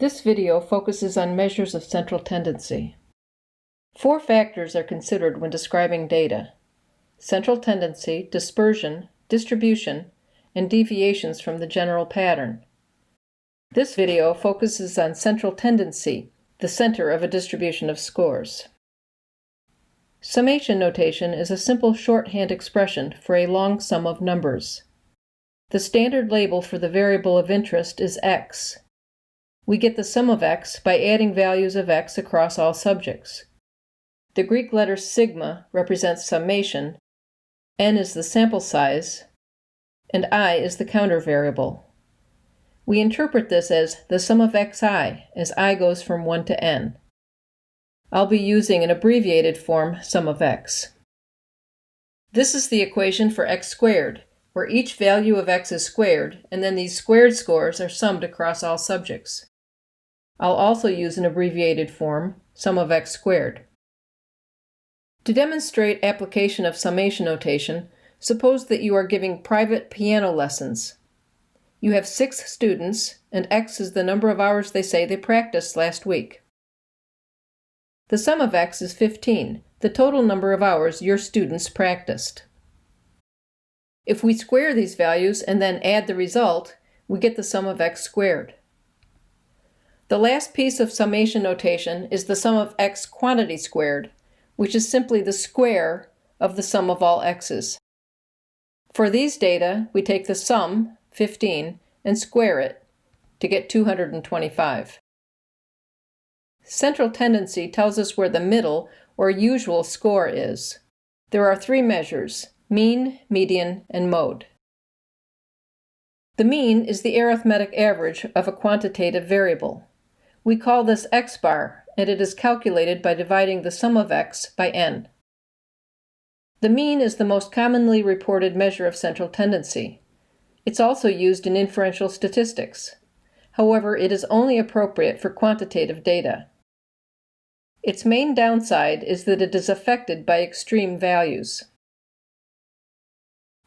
This video focuses on measures of central tendency. 4 factors are considered when describing data: central tendency, dispersion, distribution, and deviations from the general pattern. This video focuses on central tendency, the center of a distribution of scores. Summation notation is a simple shorthand expression for a long sum of numbers. The standard label for the variable of interest is x. We get the sum of x by adding values of x across all subjects. The Greek letter sigma represents summation, n is the sample size, and I is the counter variable. We interpret this as the sum of xi, as I goes from 1 to n. I'll be using an abbreviated form, sum of x. This is the equation for x squared, where each value of x is squared, and then these squared scores are summed across all subjects. I'll also use an abbreviated form, sum of x squared. To demonstrate application of summation notation, suppose that you are giving private piano lessons. You have 6 students, and x is the number of hours they say they practiced last week. The sum of x is 15, the total number of hours your students practiced. If we square these values and then add the result, we get the sum of x squared. The last piece of summation notation is the sum of x quantity squared, which is simply the square of the sum of all x's. For these data, we take the sum, 15, and square it to get 225. Central tendency tells us where the middle or usual score is. There are 3 measures: mean, median, and mode. The mean is the arithmetic average of a quantitative variable. We call this x-bar, and it is calculated by dividing the sum of x by n. The mean is the most commonly reported measure of central tendency. It's also used in inferential statistics. However, it is only appropriate for quantitative data. Its main downside is that it is affected by extreme values.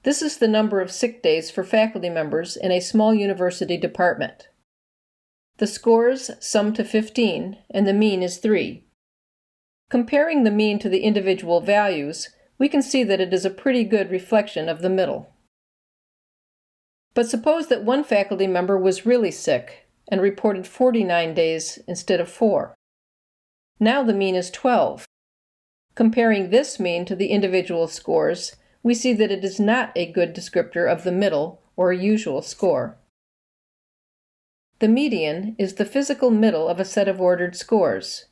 This is the number of sick days for faculty members in a small university department. The scores sum to 15, and the mean is 3. Comparing the mean to the individual values, we can see that it is a pretty good reflection of the middle. But suppose that one faculty member was really sick and reported 49 days instead of 4. Now the mean is 12. Comparing this mean to the individual scores, we see that it is not a good descriptor of the middle or usual score. The median is the physical middle of a set of ordered scores,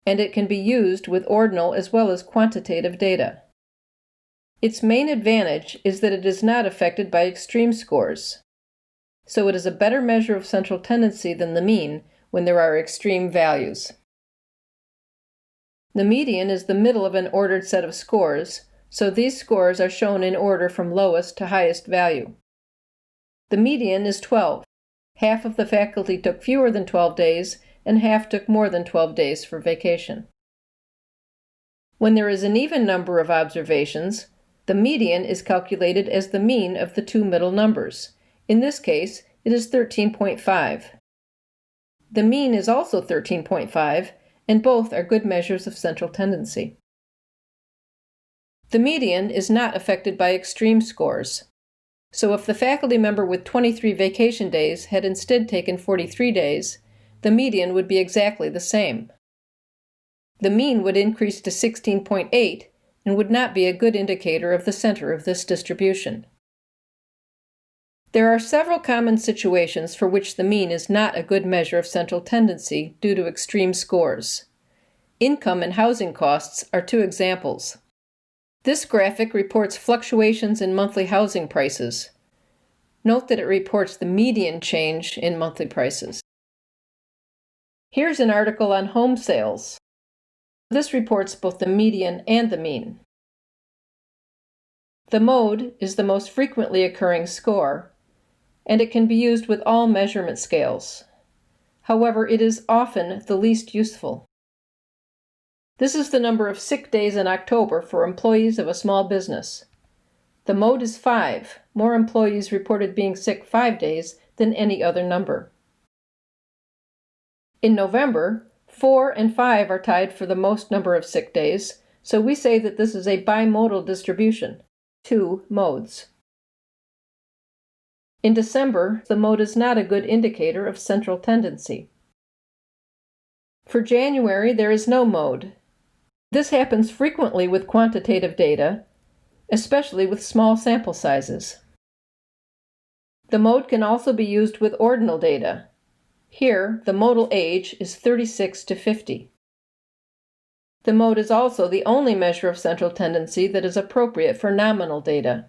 and it can be used with ordinal as well as quantitative data. Its main advantage is that it is not affected by extreme scores, so it is a better measure of central tendency than the mean when there are extreme values. The median is the middle of an ordered set of scores, so these scores are shown in order from lowest to highest value. The median is 12. Half of the faculty took fewer than 12 days, and half took more than 12 days for vacation. When there is an even number of observations, the median is calculated as the mean of the 2 middle numbers. In this case, it is 13.5. The mean is also 13.5, and both are good measures of central tendency. The median is not affected by extreme scores. So if the faculty member with 23 vacation days had instead taken 43 days, the median would be exactly the same. The mean would increase to 16.8 and would not be a good indicator of the center of this distribution. There are several common situations for which the mean is not a good measure of central tendency due to extreme scores. Income and housing costs are 2 examples. This graphic reports fluctuations in monthly housing prices. Note that it reports the median change in monthly prices. Here's an article on home sales. This reports both the median and the mean. The mode is the most frequently occurring score, and it can be used with all measurement scales. However, it is often the least useful. This is the number of sick days in October for employees of a small business. The mode is 5. More employees reported being sick 5 days than any other number. In November, 4 and 5 are tied for the most number of sick days, so we say that this is a bimodal distribution, 2 modes. In December, the mode is not a good indicator of central tendency. For January, there is no mode. This happens frequently with quantitative data, especially with small sample sizes. The mode can also be used with ordinal data. Here, the modal age is 36 to 50. The mode is also the only measure of central tendency that is appropriate for nominal data.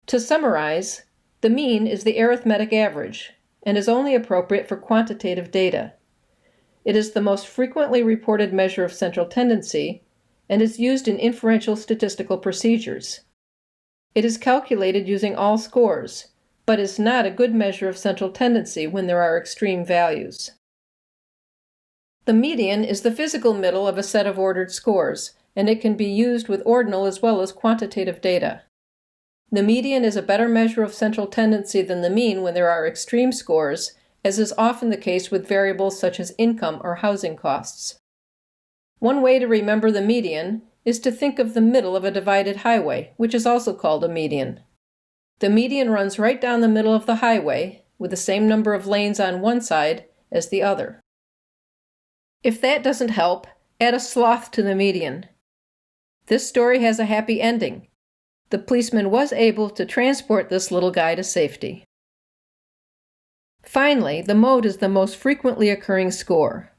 To summarize, the mean is the arithmetic average and is only appropriate for quantitative data. It is the most frequently reported measure of central tendency and is used in inferential statistical procedures. It is calculated using all scores, but is not a good measure of central tendency when there are extreme values. The median is the physical middle of a set of ordered scores, and it can be used with ordinal as well as quantitative data. The median is a better measure of central tendency than the mean when there are extreme scores, as is often the case with variables such as income or housing costs. One way to remember the median is to think of the middle of a divided highway, which is also called a median. The median runs right down the middle of the highway, with the same number of lanes on one side as the other. If that doesn't help, add a sloth to the median. This story has a happy ending. The policeman was able to transport this little guy to safety. Finally, the mode is the most frequently occurring score.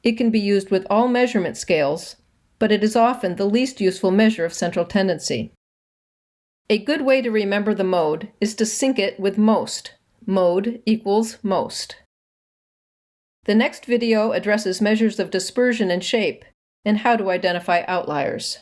It can be used with all measurement scales, but it is often the least useful measure of central tendency. A good way to remember the mode is to sync it with most. Mode equals most. The next video addresses measures of dispersion and shape and how to identify outliers.